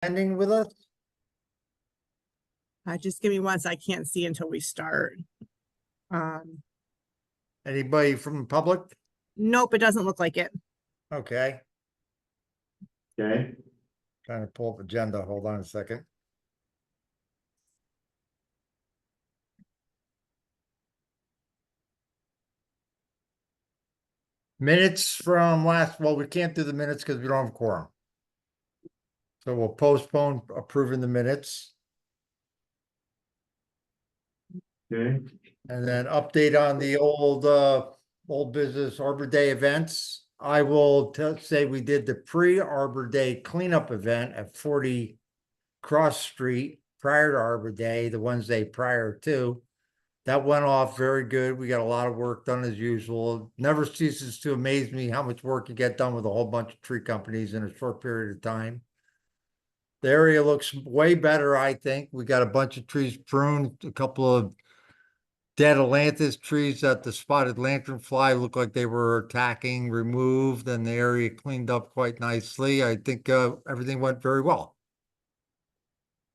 ending with us? Just give me one, I can't see until we start. Anybody from the public? Nope, it doesn't look like it. Okay, Okay, trying to pull up agenda. Hold on a second. Minutes from last, well, we can't do the minutes because we don't have a quorum. So we'll postpone approving the minutes okay, and then update on the old business Arbor Day events. I will say we did the pre-Arbor Day cleanup event at 40 Cross Street prior to Arbor Day, the Wednesday prior to. That went off very good. We got a lot of work done as usual. It never ceases to amaze me how much work you get done with a whole bunch of tree companies in a short period of time. The area looks way better, I think. We got a bunch of trees pruned, a couple of dead Atlantis trees that the spotted lanternfly looked like they were attacking, removed, and the area cleaned up quite nicely. I think everything went very well.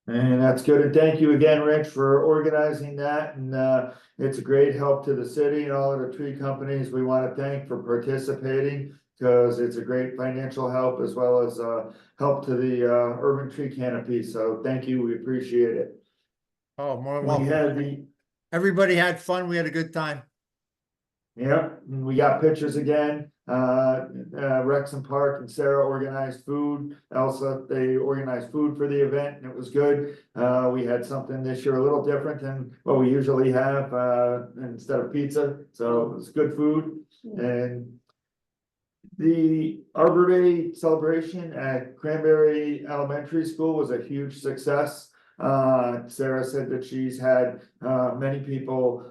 and that's good, and thank you again, Rich, for organizing that, and it's a great help to the city and all of the tree companies. We want to thank for participating, because it's a great financial help as well as help to the urban tree canopy, so thank you, we appreciate it. Oh, more than We welcome. had Everybody had fun. We had a good time. Yep, and we got pictures again, Rexham Park and Sarah organized food, Elsa, they organized food for the event and it was good. We had something this year a little different than what we usually have, instead of pizza, so it was good food. And the Arbor Day celebration at Cranberry Elementary School was a huge success. Sarah said that she's had, many people,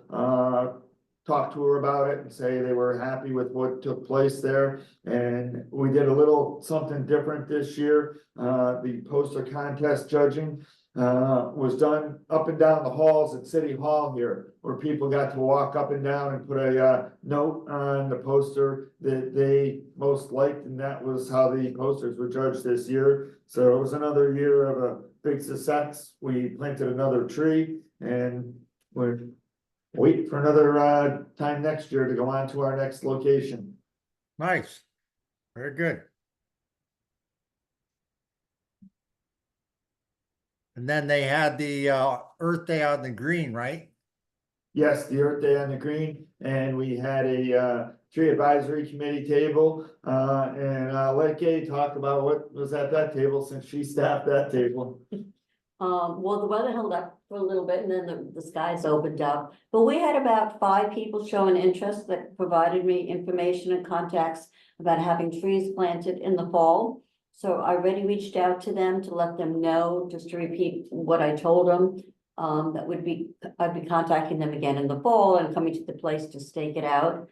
talk to her about it and say they were happy with what took place there. And we did a little something different this year. The poster contest judging was done up and down the halls at City Hall here, where people got to walk up and down and put a note on the poster that they most liked, and that was how the posters were judged this year. So it was another year of a big success. We planted another tree, and we're wait for another time next year to go on to our next location. Nice. Very good. And then they had the Earth Day on the green, right? Yes, the Earth Day on the Green, and we had a tree advisory committee table, and let Gay talk about what was at that table since she staffed that table. Well, the weather held up for a little bit and then the skies opened up, but we had about 5 people showing interest that provided me information and contacts about having trees planted in the fall. So I already reached out to them to let them know, just to repeat what I told them, that I'd be contacting them again in the fall and coming to the place to stake it out.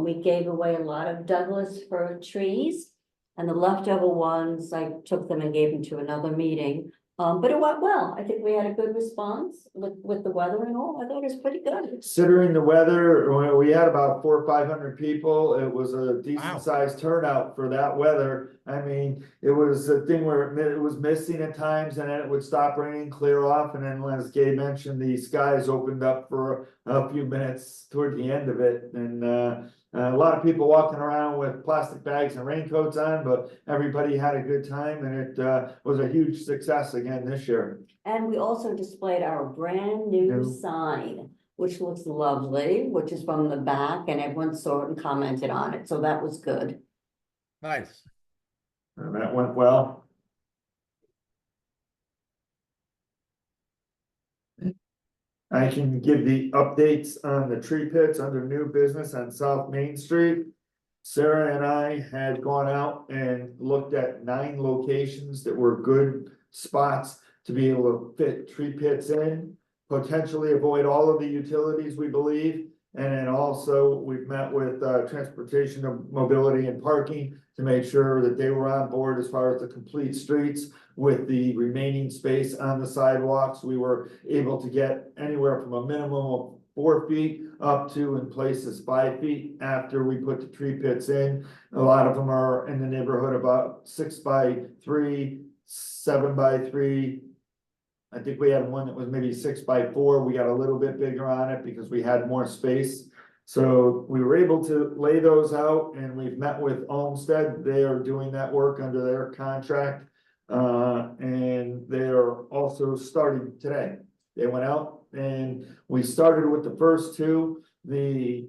We gave away a lot of Douglas fir trees, and the leftover ones, I took them and gave them to another meeting. But it went well. I think we had a good response with the weather and all. I thought it was pretty good. Considering the weather, we had about 400 or 500 people. It was a decent sized turnout for that weather. I mean, it was a thing where it was misting at times and then it would stop raining, clear off. And then as Gabe mentioned, the skies opened up for a few minutes toward the end of it. And a lot of people walking around with plastic bags and raincoats on, but everybody had a good time, and it was a huge success again this year. And we also displayed our brand new sign, which looks lovely, which is from the back, and everyone saw it and commented on it, so that was good. Nice. And that went well. I can give the updates on the tree pits under new business on South Main Street. Sarah and I had gone out and looked at 9 locations that were good spots to be able to fit tree pits in, potentially avoid all of the utilities, we believe. And then also we've met with Transportation and Mobility and Parking to make sure that they were on board as far as the complete streets with the remaining space on the sidewalks. We were able to get anywhere from a minimum of 4 feet up to, in places, 5 feet after we put the tree pits in. A lot of them are in the neighborhood about 6 by 3, 7x3. I think we had one that was maybe 6x4. We got a little bit bigger on it because we had more space. So we were able to lay those out, and we've met with Olmsted. They are doing that work under their contract. And they are also starting today. They went out and we started with the first two. The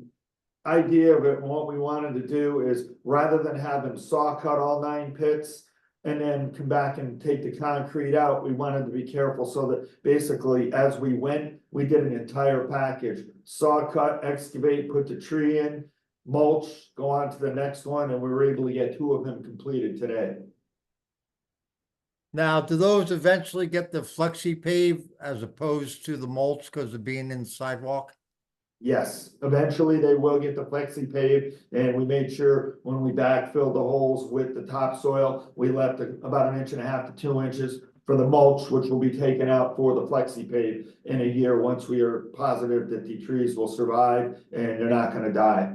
idea of it, and what we wanted to do is, rather than have them saw cut all 9 pits and then come back and take the concrete out, we wanted to be careful so that basically as we went, we did an entire package. Saw cut, excavate, put the tree in, mulch, go on to the next one, and we were able to get 2 of them completed today. Now, do those eventually get the flexi pave as opposed to the mulch because of being in the sidewalk? Yes, eventually they will get the flexi pave, and we made sure when we backfilled the holes with the topsoil, we left about 1.5 to 2 inches for the mulch, which will be taken out for the flexi pave in a year, once we are positive that the trees will survive and they're not gonna die.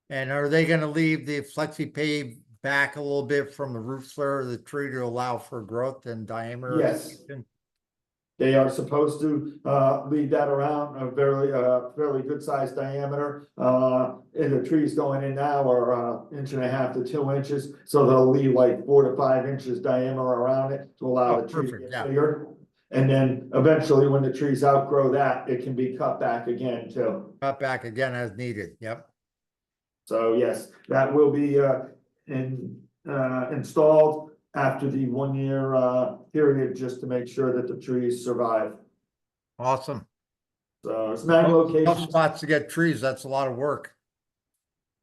And are they gonna leave the flexi pave back a little bit from the root flare of the tree to allow for growth and diameter? Yes. extension? They are supposed to leave that around a fairly good sized diameter. And the trees going in now are 1.5 to 2 inches, so they'll leave like 4 to 5 inches diameter around it to allow Oh, the tree to perfect, get yeah. bigger. And then eventually, when the trees outgrow that, it can be cut back again too. Cut back again as needed, yep. So yes, that will be installed after the 1 year period, just to make sure that the trees survive. Awesome. So it's 9 Tough locations. spots to get trees, that's a lot of work.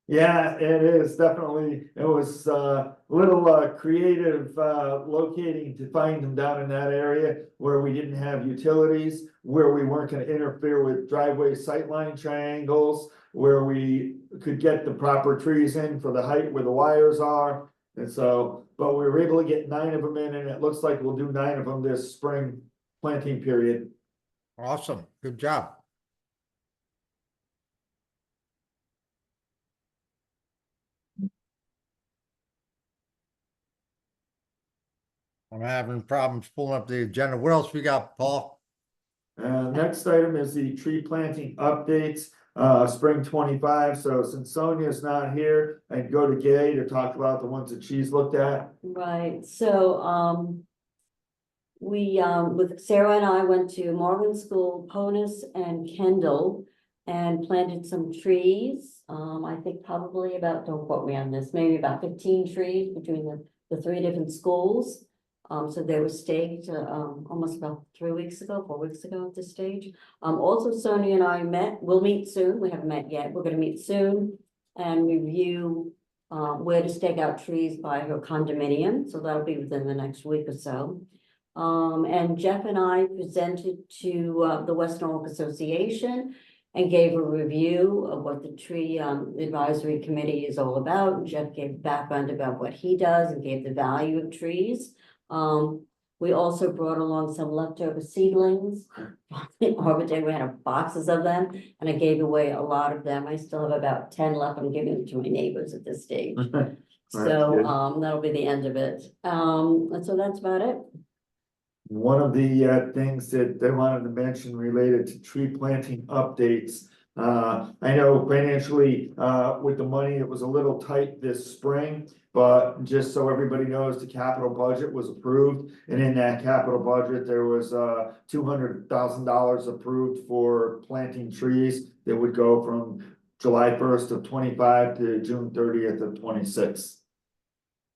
Yeah, it is definitely. It was a little creative locating to find them down in that area where we didn't have utilities, where we weren't going to interfere with driveway sightline triangles, where we could get the proper trees in for the height where the wires are. And so, but we were able to get 9 of them in, and it looks like we'll do 9 of them this spring planting period. Awesome, good job. I'm having problems pulling up the agenda. What else we got, Paul? Next item is the tree planting updates, spring 25. So since Sonia's not here, I'd go to Gay to talk about the ones that she's looked at. Right, so, we, with Sarah and I went to Morgan School, Ponus and Kendall, and planted some trees. I think probably about, don't quote me on this, maybe about 15 trees between the 3 different schools. So they were staked, almost about 3 weeks ago, 4 weeks ago at this stage. Also Sonia and I we'll meet soon, we haven't met yet, we're gonna meet soon and review where to stake out trees by her condominium, so that'll be within the next week or so. And Jeff and I presented to the West Norwalk Association and gave a review of what the tree advisory committee is all about. Jeff gave background about what he does and gave the value of trees. We also brought along some leftover seedlings. Arbor Day, we had boxes of them, and I gave away a lot of them. I still have about 10 left. I'm giving them to my neighbors at this stage. So that'll be the end of it. And so that's about it. One of the things that they wanted to mention related to tree planting updates. I know financially, with the money, it was a little tight this spring, but just so everybody knows, the capital budget was approved. And in that capital budget, there was $200,000 approved for planting trees that would go from July 1st of 25 to June 30th of 26.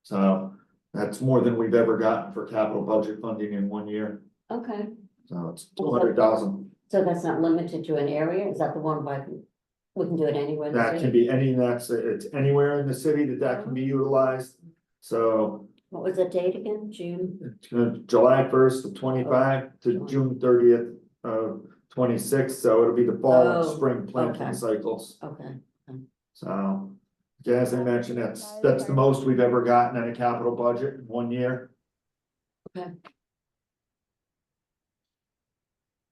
So that's more than we've ever gotten for capital budget funding in 1 year. Okay, So it's 200,000. so that's not limited to an area? Is that the one by, we can do it anywhere? in the That city? can be it's anywhere in the city that can be utilized. So What was the date again? June? it's July 1st of 25 to June 30th of 26. So it'll be the fall and Oh, spring planting okay. cycles. Okay. So yeah, as I mentioned, that's the most we've ever gotten in a capital budget in 1 year. Okay.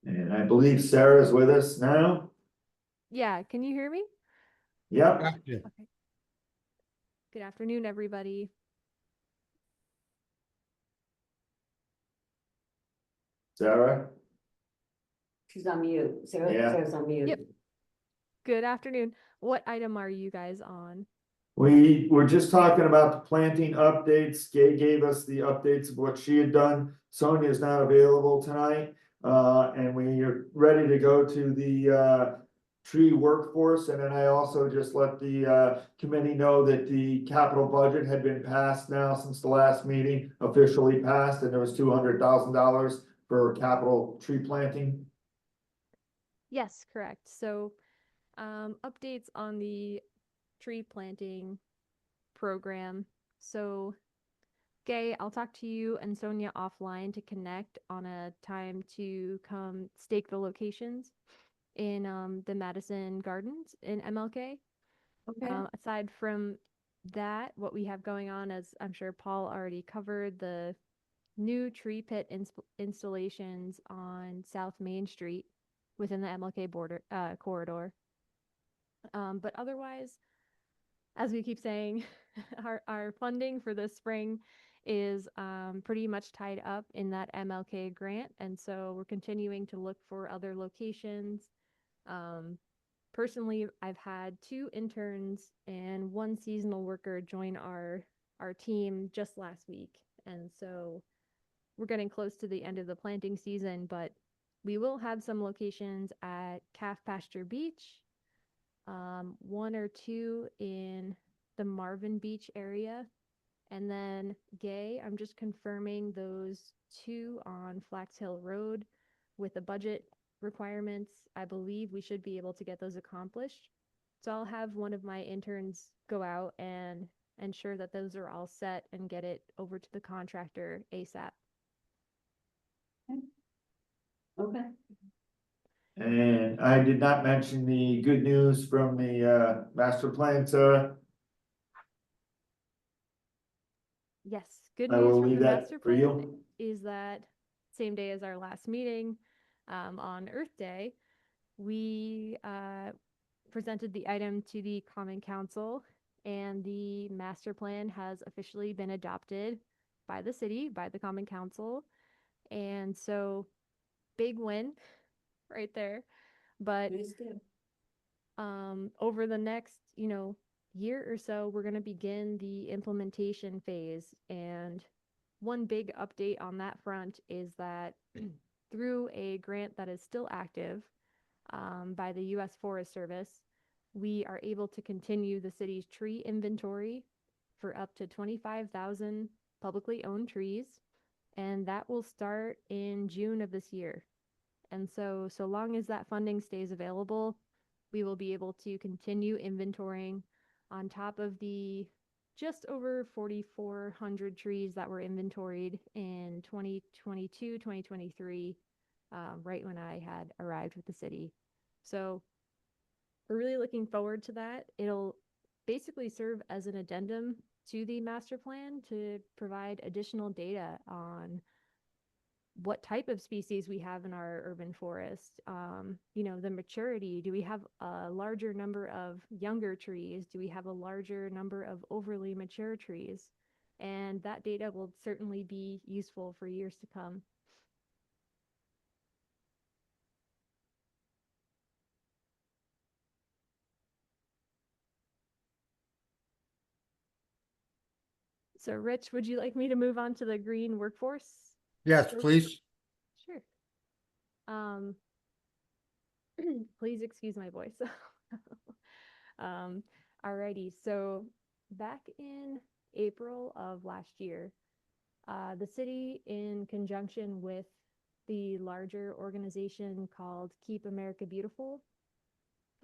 And I believe Sarah's with us now. Yeah, can you hear me? Yep. Gotcha. Good afternoon, everybody. Sarah? She's on mute. Sarah, Yeah. Sarah's on mute. Yep. Good afternoon. What item are you guys on? We were just talking about the planting updates. Gay gave us the updates of what she had done. Sonia is not available tonight. And we are ready to go to the tree workforce. And then I also just let the committee know that the capital budget had been passed now since the last meeting, officially passed, and there was $200,000 for capital tree planting. Yes, correct. So, updates on the tree planting program. So, Gay, I'll talk to you and Sonia offline to connect on a time to come stake the locations in the Madison Gardens in MLK. Okay. Aside from that, what we have going on, as I'm sure Paul already covered, the new tree pit installations on South Main Street within the MLK border corridor. But otherwise, as we keep saying, our funding for this spring is pretty much tied up in that MLK grant, and so we're continuing to look for other locations. Personally, I've had 2 interns and 1 seasonal worker join our team just last week, and so we're getting close to the end of the planting season, but we will have some locations at Calf Pasture Beach, 1 or 2 in the Marvin Beach area, and then Gay, I'm just confirming those 2 on Flax Hill Road with the budget requirements. I believe we should be able to get those accomplished. So I'll have one of my interns go out and ensure that those are all set and get it over to the contractor ASAP. Okay. And I did not mention the good news from the master plan, Sarah. Yes, good I news will from leave the that master for plan you. is that same day as our last meeting, on Earth Day, we presented the item to the Common Council, and the master plan has officially been adopted by the city, by the Common Council. And so, big win right there. But Please do. over the next, year or so, we're going to begin the implementation phase. And one big update on that front is that through a grant that is still active by the U.S. Forest Service, we are able to continue the city's tree inventory for up to 25,000 publicly owned trees, and that will start in June of this year. And so long as that funding stays available, we will be able to continue inventorying on top of the just over 4,400 trees that were inventoried in 2022, 2023, right when I had arrived with the city. So we're really looking forward to that. It'll basically serve as an addendum to the master plan to provide additional data on what type of species we have in our urban forest, the maturity. Do we have a larger number of younger trees? Do we have a larger number of overly mature trees? And that data will certainly be useful for years to come. So Rich, would you like me to move on to the green workforce? Yes, please. Sure. Please excuse my voice. Alrighty, so back in April of last year, the city, in conjunction with the larger organization called Keep America Beautiful,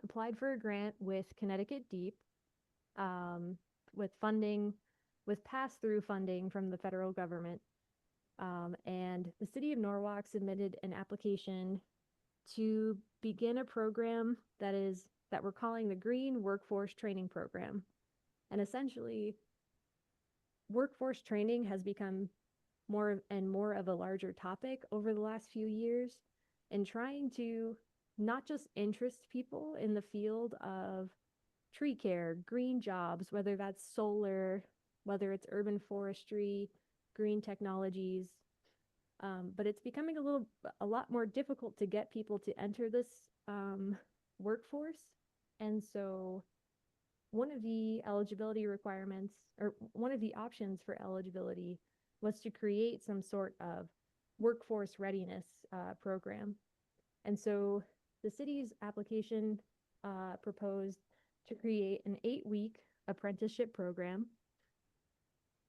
applied for a grant with Connecticut Deep, with funding, with pass-through funding from the federal government. And the city of Norwalk submitted an application to begin a program that we're calling the Green Workforce Training Program. And essentially, workforce training has become more and more of a larger topic over the last few years, in trying to not just interest people in the field of tree care, green jobs, whether that's solar, whether it's urban forestry, green technologies, But it's becoming a lot more difficult to get people to enter this workforce. And so one of the eligibility requirements, or one of the options for eligibility, was to create some sort of workforce readiness program. And so the city's application proposed to create an 8-week apprenticeship program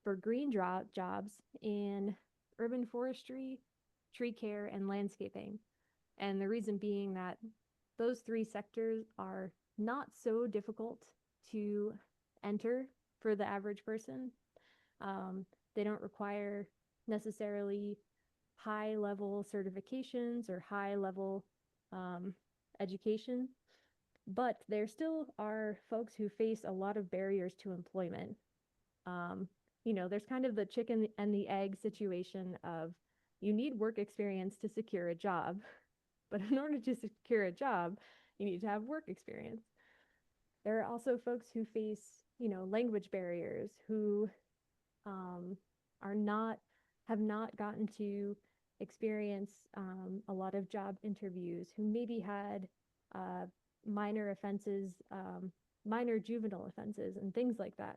for green jobs in urban forestry, tree care, and landscaping. And the reason being that those 3 sectors are not so difficult to enter for the average person. They don't require necessarily high level certifications or high level education, but there still are folks who face a lot of barriers to employment. There's kind of the chicken and the egg situation of you need work experience to secure a job, but in order to secure a job, you need to have work experience. There are also folks who face, language barriers, who have not gotten to experience a lot of job interviews, who maybe had minor offenses, minor juvenile offenses, and things like that.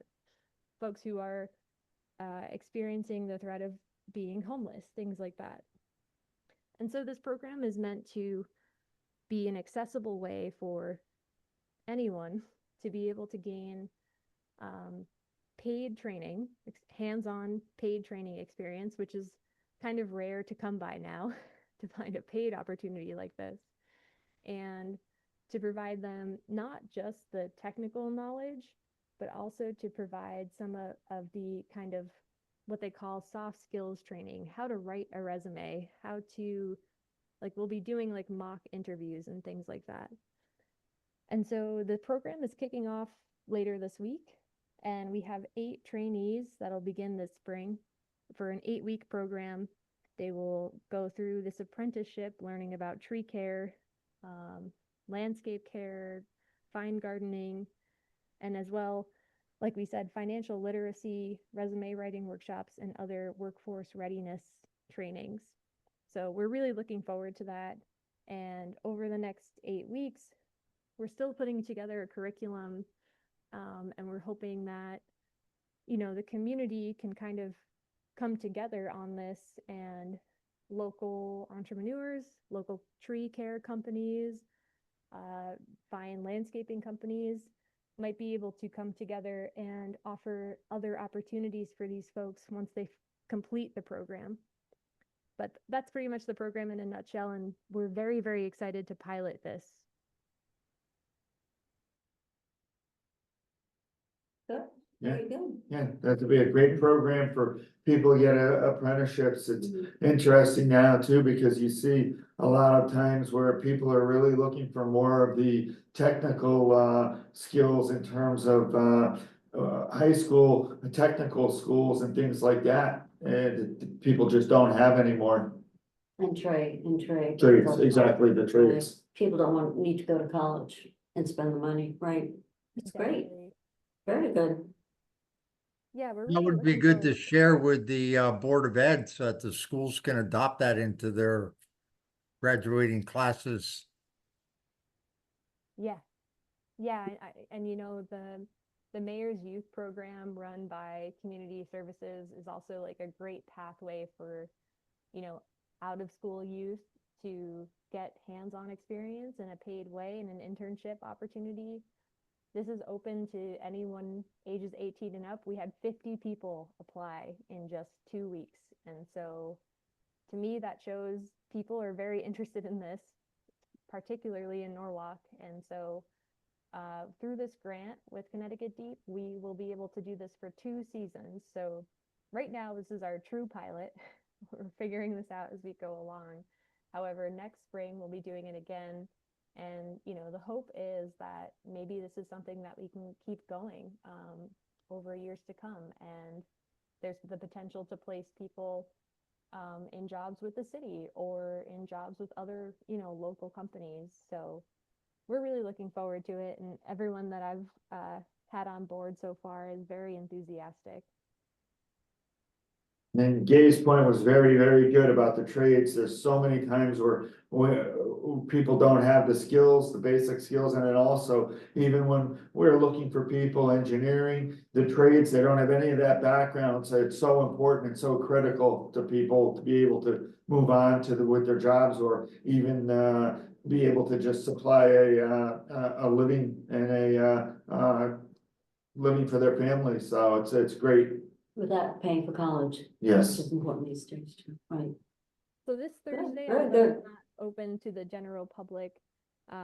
Folks who are experiencing the threat of being homeless, things like that. And so this program is meant to be an accessible way for anyone to be able to gain paid training, hands-on paid training experience, which is kind of rare to come by now, to find a paid opportunity like this, and to provide them not just the technical knowledge, but also to provide some of the kind of what they call soft skills training, how to write a resume, how to, we'll be doing mock interviews and things like that. And so the program is kicking off later this week, and we have 8 trainees that'll begin this spring for an 8-week program. They will go through this apprenticeship, learning about tree care, landscape care, fine gardening, and as well, like we said, financial literacy, resume writing workshops, and other workforce readiness trainings. So we're really looking forward to that. And over the next 8 weeks, we're still putting together a curriculum, and we're hoping that, the community can kind of come together on this, and local entrepreneurs, local tree care companies, fine landscaping companies might be able to come together and offer other opportunities for these folks once they complete the program. But that's pretty much the program in a nutshell, and we're very, very excited to pilot this. Good, Yeah. very good. Yeah, that would be a great program for people to get apprenticeships. It's Mhm. interesting now too, because you see a lot of times where people are really looking for more of the technical skills in terms of high school, technical schools and things like that. And people just don't have anymore. And trade. Trades, exactly, the trades. People don't need to go to college and spend the money, right? It's great, Definitely. very good. Yeah, we're That really would be looking good to forward. share with the Board of Ed so that the schools can adopt that into their graduating classes. Yeah, yeah, and the mayor's youth program run by Community Services is also a great pathway for, out of school youth to get hands-on experience in a paid way and an internship opportunity. This is open to anyone ages 18 and up. We had 50 people apply in just 2 weeks. And so to me, that shows people are very interested in this, particularly in Norwalk. And so through this grant with Connecticut Deep, we will be able to do this for 2 seasons. So right now, this is our true pilot. We're figuring this out as we go along. However, next spring, we'll be doing it again. And, the hope is that maybe this is something that we can keep going over years to come. And there's the potential to place people in jobs with the city or in jobs with other, local companies. So we're really looking forward to it. And everyone that I've had on board so far is very enthusiastic. And Gay's point was very, very good about the trades. There's so many times where people don't have the skills, the basic skills, and then also even when we're looking for people, engineering, the trades, they don't have any of that background. So it's so important and so critical to people to be able to move on to with their jobs, or even be able to just supply a living and a living for their family. So it's great. Without paying for college, which Yes. is important these days too, right? So this Thursday, very although it's good. not open to the general public,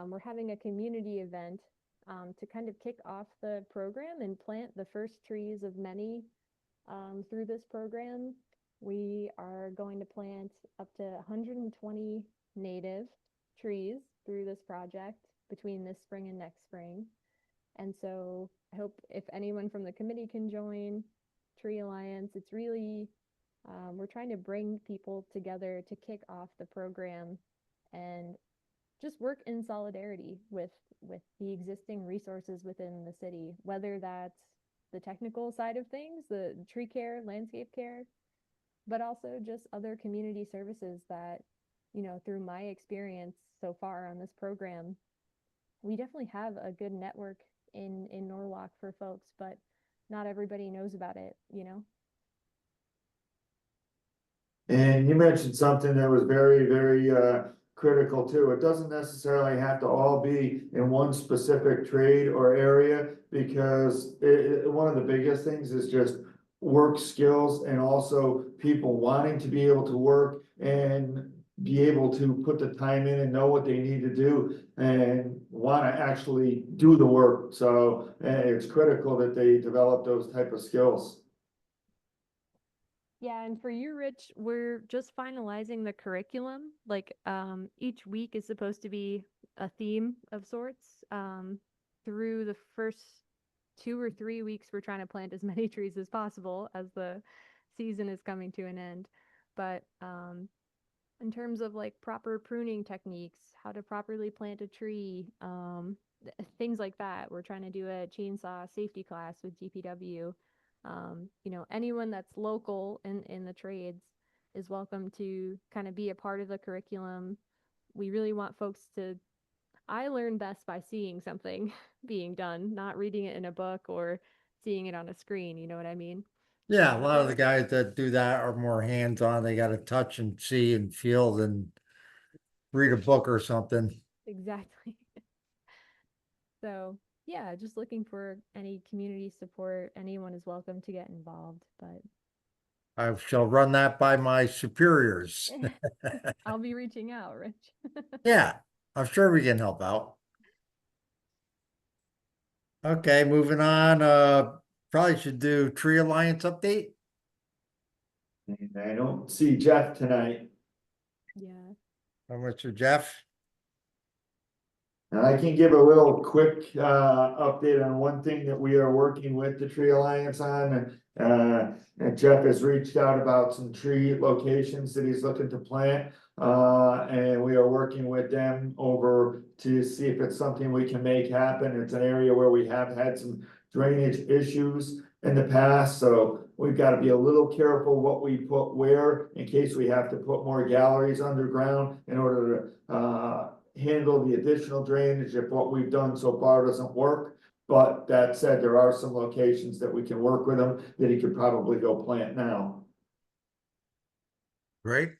we're having a community event to kind of kick off the program and plant the first trees of many through this program. We are going to plant up to 120 native trees through this project between this spring and next spring. And so I hope if anyone from the committee can join Tree Alliance, it's really, we're trying to bring people together to kick off the program and just work in solidarity with the existing resources within the city, whether that's the technical side of things, the tree care, landscape care, but also just other community services that, you know, through my experience so far on this program, we definitely have a good network in Norwalk for folks, but not everybody knows about it, you know? And you mentioned something that was very, very critical too. It doesn't necessarily have to all be in one specific trade or area, because one of the biggest things is just work skills, and also people wanting to be able to work and be able to put the time in and know what they need to do and want to actually do the work. So it's critical that they develop those type of skills. Yeah, and for you, Rich, we're just finalizing the curriculum. Like, each week is supposed to be a theme of sorts. Through the first 2 or 3 weeks, we're trying to plant as many trees as possible as the season is coming to an end. But in terms of like proper pruning techniques, how to properly plant a tree, things like that, we're trying to do a chainsaw safety class with DPW. You know, anyone that's local in the trades is welcome to kind of be a part of the curriculum. We really want folks to, I learn best by seeing something being done, not reading it in a book or seeing it on a screen, you know what I mean? Yeah, a lot of the guys that do that are more hands-on. They gotta touch and see and feel than read a book or something. Exactly. So, yeah, just looking for any community support. Anyone is welcome to get involved, but I shall run that by my superiors. I'll be reaching out, Rich. Yeah, I'm sure we can help out. Okay, moving on, probably should do Tree Alliance update. And I don't see Jeff tonight. Yeah. Mr. Jeff? And I can give a little quick update on one thing that we are working with the Tree Alliance on. And Jeff has reached out about some tree locations that he's looking to plant. And we are working with them over to see if it's something we can make happen. It's an area where we have had some drainage issues in the past, so we've got to be a little careful what we put where, in case we have to put more galleries underground in order to handle the additional drainage if what we've done so far doesn't work. But that said, there are some locations that we can work with him that he could probably go plant now. Great.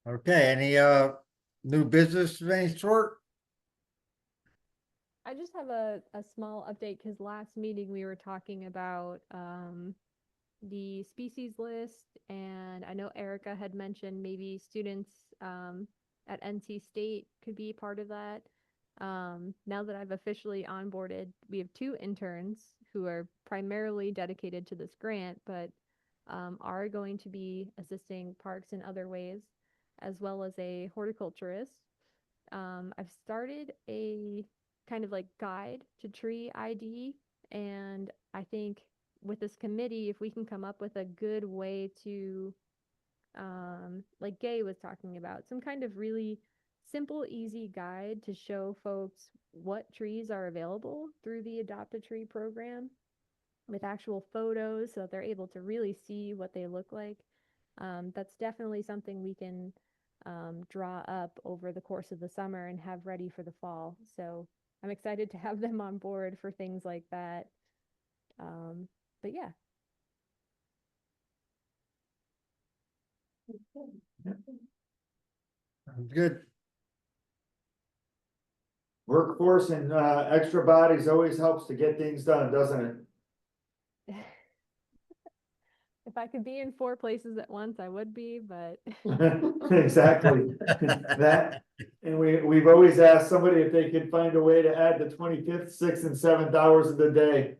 Okay, any new business of any sort? I just have a small update because last meeting we were talking about the species list, and I know Erica had mentioned maybe students at NC State could be part of that. Now that I've officially onboarded, we have 2 interns who are primarily dedicated to this grant, but are going to be assisting parks in other ways, as well as a horticulturist. I've started a kind of like guide to tree ID, and I think with this committee, if we can come up with a good way to, like Gay was talking about, some kind of really simple, easy guide to show folks what trees are available through the Adopt a Tree program with actual photos so that they're able to really see what they look like. That's definitely something we can draw up over the course of the summer and have ready for the fall. So I'm excited to have them on board for things like that. But yeah, Good. Workforce and extra bodies always helps to get things done, doesn't it? if I could be in 4 places at once, I would be, but Exactly. That, and we've always asked somebody if they could find a way to add the 25th, 6th and 7th hours of the day.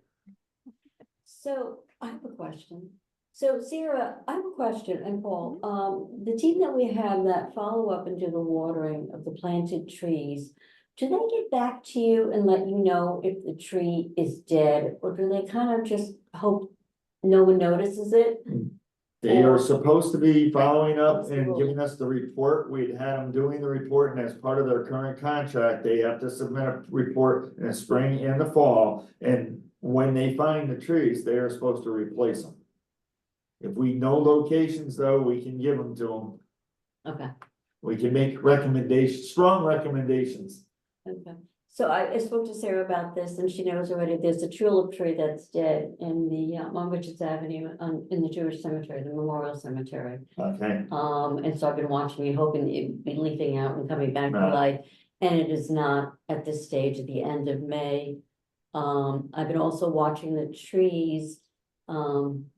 So I have a question. So Sarah, I have a question, and Paul, the team that we have that follow up and do the watering of the planted trees, do they get back to you and let you know if the tree is dead, or do they kind of just hope no one notices it? They are supposed to be following up and giving us the report. We'd had them doing the report, and as part of their current contract, they have to submit a report in the spring and the fall. And when they find the trees, they are supposed to replace them. If we know locations though, we can give them to them. Okay, We can make recommendations, strong recommendations. okay. So I spoke to Sarah about this, and she knows already there's a tulip tree that's dead in the, on Richards Avenue, in the Jewish cemetery, the Memorial Cemetery. Okay, And so I've been watching it, hoping it'd be leafing out and coming back to Right. life, and it is not at this stage at the end of May. I've been also watching the trees. I'm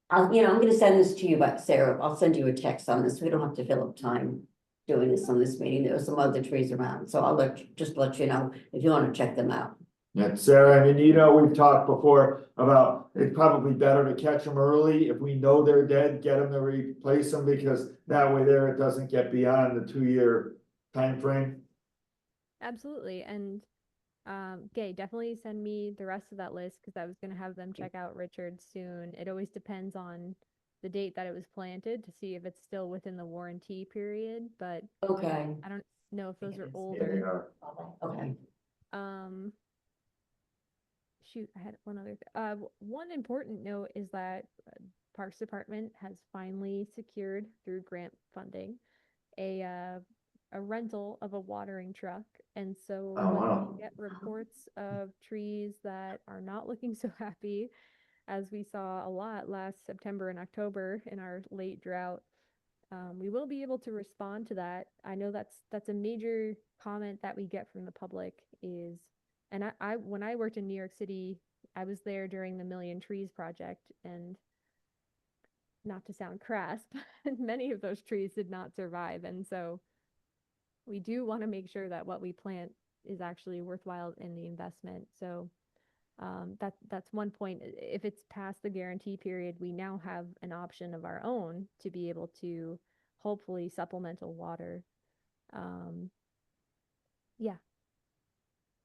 gonna send this to you, but Sarah, I'll send you a text on this. We don't have to fill up time doing this on this meeting. There are some other trees around, so I'll just let you know if you want to check them out. yeah, Sarah, I mean, we've talked before about it's probably better to catch them early. If we know they're dead, get them to replace them, because that way there it doesn't get beyond the 2-year time frame. absolutely. And Gay, definitely send me the rest of that list because I was going to have them check out Richard soon. It always depends on the date that it was planted to see if it's still within the warranty period, but Okay. I don't know if those are Yeah, they older. are. Okay. Shoot, I had one other one important note is that Parks Department has finally secured through grant funding a rental of a watering truck. And so Oh, when wow. we get reports of trees that are not looking so happy, as we saw a lot last September and October in our late drought, we will be able to respond to that. I know that's a major comment that we get from the public is, and I when I worked in New York City, I was there during the Million Trees project, and not to sound crass, but many of those trees did not survive. And so we do want to make sure that what we plant is actually worthwhile in the investment. So that's one point. If it's past the guarantee period, we now have an option of our own to be able to hopefully supplemental water. Yeah.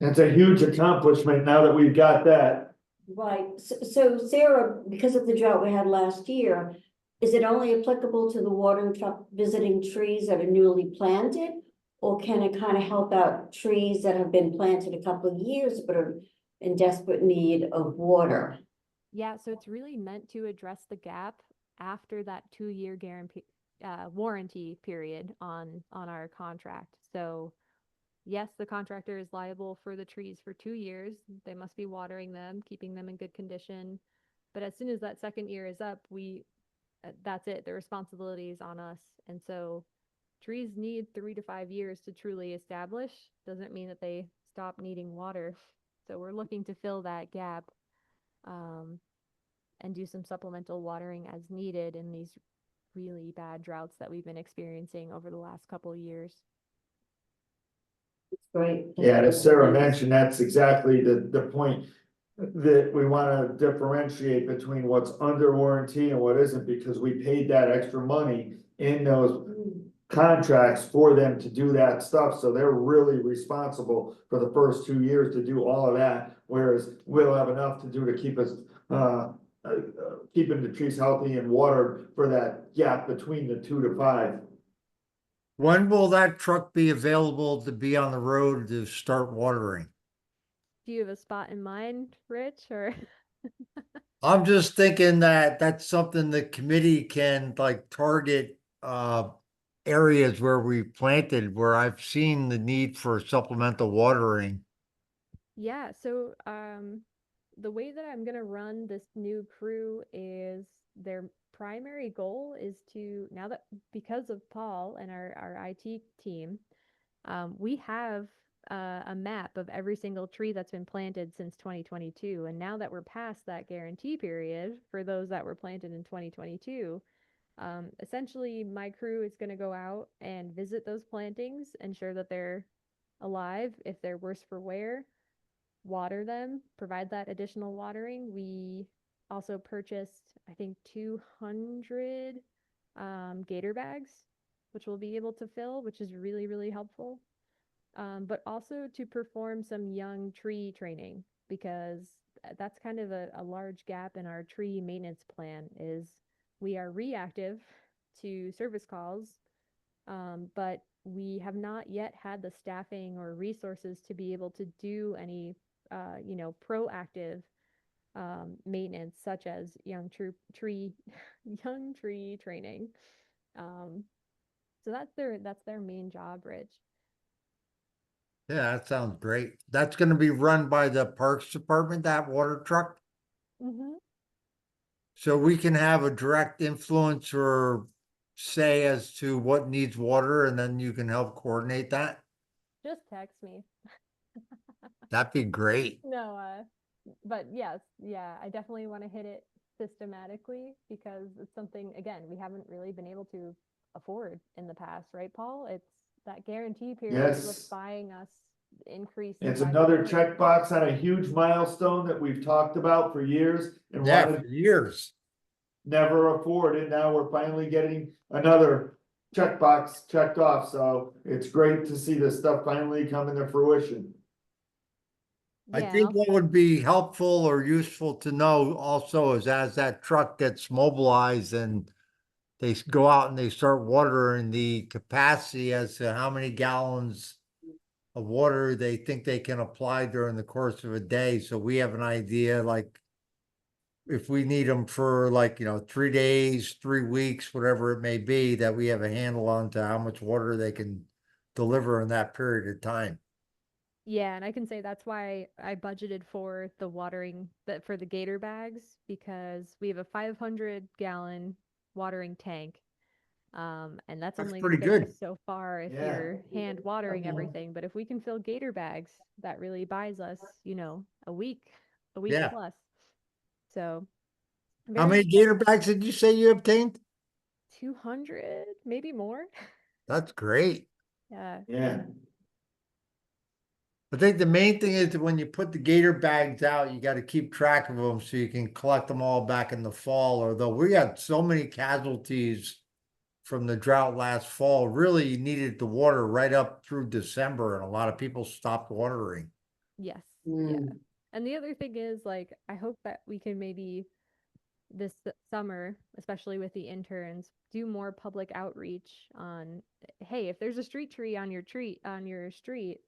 That's a huge accomplishment now that we've got that. Right, so Sarah, because of the drought we had last year, is it only applicable to the watering truck visiting trees that are newly planted? Or can it kind of help out trees that have been planted a couple of years but are in desperate need of water? Yeah, so it's really meant to address the gap after that 2-year guarantee warranty period on our contract. So yes, the contractor is liable for the trees for 2 years. They must be watering them, keeping them in good condition. But as soon as that second year is up, that's it. The responsibility is on us. And so trees need 3 to 5 years to truly establish. Doesn't mean that they stop needing water. So we're looking to fill that gap and do some supplemental watering as needed in these really bad droughts that we've been experiencing over the last couple of years. Great. Yeah, as Sarah mentioned, that's exactly the point that we want to differentiate between what's under warranty and what isn't, because we paid that extra money in those contracts for them to do that stuff, so they're really responsible for the first 2 years to do all of that, whereas we'll have enough to do to keep us keeping the trees healthy and watered for that gap between the 2 to 5. When will that truck be available to be on the road to start watering? Do you have a spot in mind, Rich, or? I'm just thinking that that's something the committee can like target areas where we planted, where I've seen the need for supplemental watering. Yeah, so the way that I'm gonna run this new crew is their primary goal is to, now that because of Paul and our IT team, we have a map of every single tree that's been planted since 2022. And now that we're past that guarantee period for those that were planted in 2022, essentially my crew is going to go out and visit those plantings, ensure that they're alive. If they're worse for wear, water them, provide that additional watering. We also purchased, I think, 200 gator bags, which we'll be able to fill, which is really, really helpful. But also to perform some young tree training, because that's kind of a large gap in our tree maintenance plan. Is we are reactive to service calls, but we have not yet had the staffing or resources to be able to do any proactive maintenance, such as young tree young tree training. Um, so that's their main job, Rich. Yeah, that sounds great. That's gonna be run by the Parks Department, that water truck? Mm-hmm. So we can have a direct influence or say as to what needs water, and then you can help coordinate that? Just text me. That'd be great. No, but yes, yeah, I definitely want to hit it systematically because it's something, again, we haven't really been able to afford in the past, right, Paul? It's that guarantee period is what's Yes. buying us increased It's another reliability. checkbox on a huge milestone that we've talked about for years and Yeah, wanted for years. never afford it. Now we're finally getting another checkbox checked off, so it's great to see this stuff finally coming to fruition. I Yeah, and think what would be helpful or useful to know also is as that truck gets mobilized and they go out and they start watering, the capacity as to how many gallons of water they think they can apply during the course of a day. So we have an idea, like if we need them for like, 3 days, 3 weeks, whatever it may be, that we have a handle on to how much water they can deliver in that period of time. yeah, and I can say that's why I budgeted for the watering that for the gator bags, because we have a 500-gallon watering tank. And that's That's only going pretty to get you good. so far if Yeah. you're hand watering everything. But if we can fill gator bags, that really buys us, a week Yeah. plus. So I'm How very many gator bags did you say you obtained? 200, maybe more. That's great. Yeah. Yeah. I think the main thing is that when you put the gator bags out, you got to keep track of them so you can collect them all back in the fall. Although we had so many casualties from the drought last fall, really you needed the water right up through December, and a lot of people stopped watering. Yes. Yeah. Mm. And the other thing is, like, I hope that we can maybe this summer, especially with the interns, do more public outreach on, hey, if there's a street tree on your street,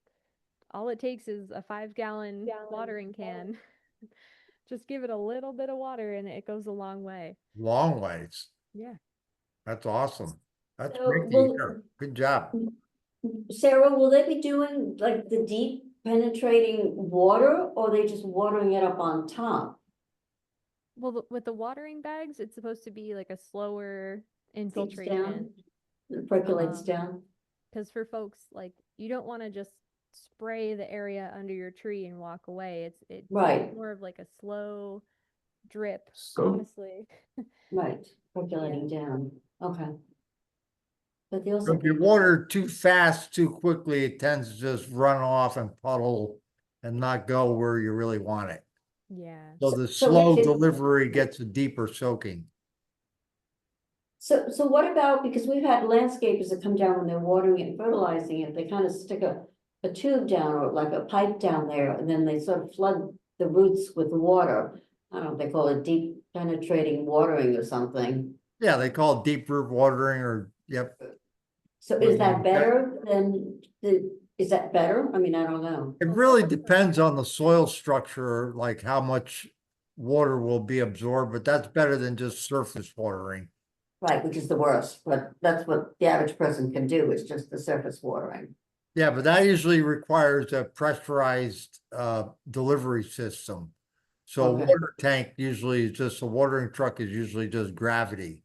all it takes is a 5-gallon watering can. Just give it a little bit of water and it goes a long way. Long ways. Yeah. That's awesome. That's So great to hear. Good job. Sarah, will they be doing like the deep penetrating water, or are they just watering it up on top? Well, with the watering bags, it's supposed to be like a slower Seeps infiltration. down, it percolates Um, down. Because for folks, like, you don't want to just spray the area under your tree and walk away. It's Right. more of like a slow drip, So- honestly. Right, percolating down, okay. But they also. If you water too fast, too quickly, it tends to just run off and puddle and not go where you really want it. Yeah. So the So slow Richard- delivery gets a deeper soaking. So what about, because we've had landscapers that come down when they're watering it and fertilizing it, they kind of stick a tube down or like a pipe down there, and then they sort of flood the roots with water. I don't know, they call it deep penetrating watering or something. Yeah, they call it deep root watering or, yep. So Would is that you- better than is that better? I mean, I don't know. It really depends on the soil structure, like how much water will be absorbed, but that's better than just surface watering. Right, which is the worst, but that's what the average person can do, is just the surface watering. Yeah, but that usually requires a pressurized delivery system. So a Okay. water tank usually is just, a watering truck is usually just gravity.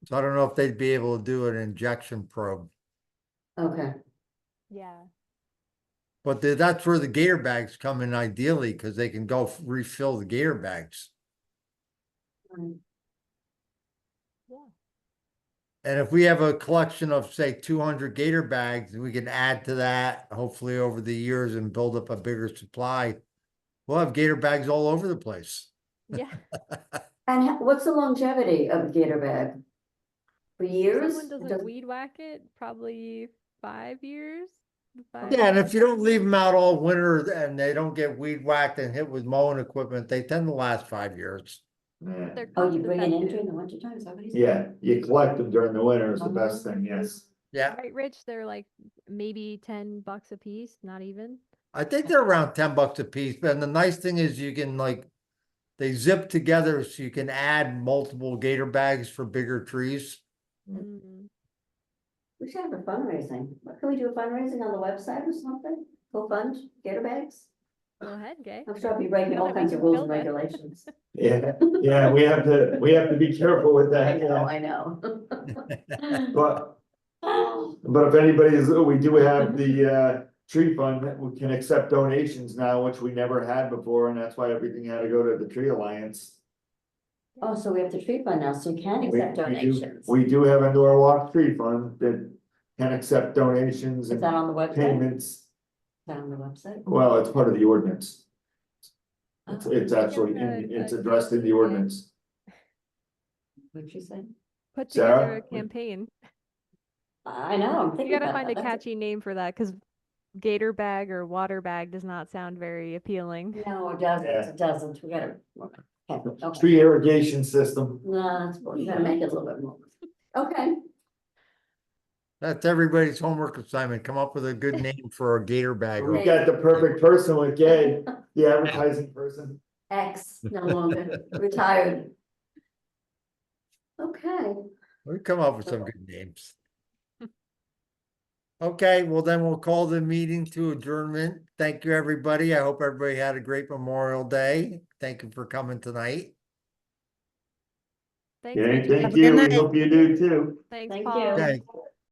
So I don't know if they'd be able to do an injection probe, Okay, Yeah. but that's where the gator bags come in ideally, because they can go refill the gator bags. Mm, Yeah. And if we have a collection of, say, 200 gator bags, we can add to that, hopefully over the years, and build up a bigger supply. We'll have gator bags all over the place. Yeah. and what's the longevity of a gator bag? For years? Someone It doesn't doesn't- weed whack it, probably 5 years. Yeah, and if you don't leave them out all winter and they don't get weed whacked and hit with mowing equipment, they tend to last 5 years. Yeah, They're Oh, you cost bring it in effective. during the winter time, is that what he said? yeah, you collect them during the winter is the best Uh-huh. thing, yes. Yeah, Right, Rich? They're like maybe $10 a piece, not even. I think they're around $10 a piece, but the nice thing is you can like, they zip together so you can add multiple gator bags for bigger trees. Mm. We should have a fundraising. What, can we do a fundraising on the website or something? Go fund gator bags? Go ahead, Gay. I'm sure I'll be breaking Now all that we kinds of can rules fill and that. regulations. Yeah, yeah, we have to be careful with I that, know, yeah. I know. But if anybody's, we do have the tree fund that we can accept donations now, which we never had before, and that's why everything had to go to the Tree Alliance. Oh, so we have the tree fund now, so you can We- accept we do- donations. We do have a Norwalk Tree Fund that can accept donations Is and that on the website? Is payments. that on the website? Well, it's part of the ordinance. It's, Oh, it's actually, it's addressed in the ordinance. What'd you say? Put together Sarah? a campaign. I know, I'm You thinking gotta about find that. a That's catchy name for that, because gator bag or water bag does not sound very appealing. No, it doesn't, Yeah. it doesn't, we gotta, okay. Tree irrigation system. No, that's, you gotta make it a little bit more. Okay, That's everybody's homework assignment. Come up with a good name for a gator bag. We've got the perfect person with Gay, the advertising person. X, no longer retired. Okay, We come up with some good names. Okay, well then we'll call the meeting to adjournment. Thank you, everybody. I hope everybody had a great Memorial Day. Thank you for coming tonight. Thanks, Yeah, Rich. thank Have a you. good We night. hope you do too. Thanks, thank Paul. you. Okay.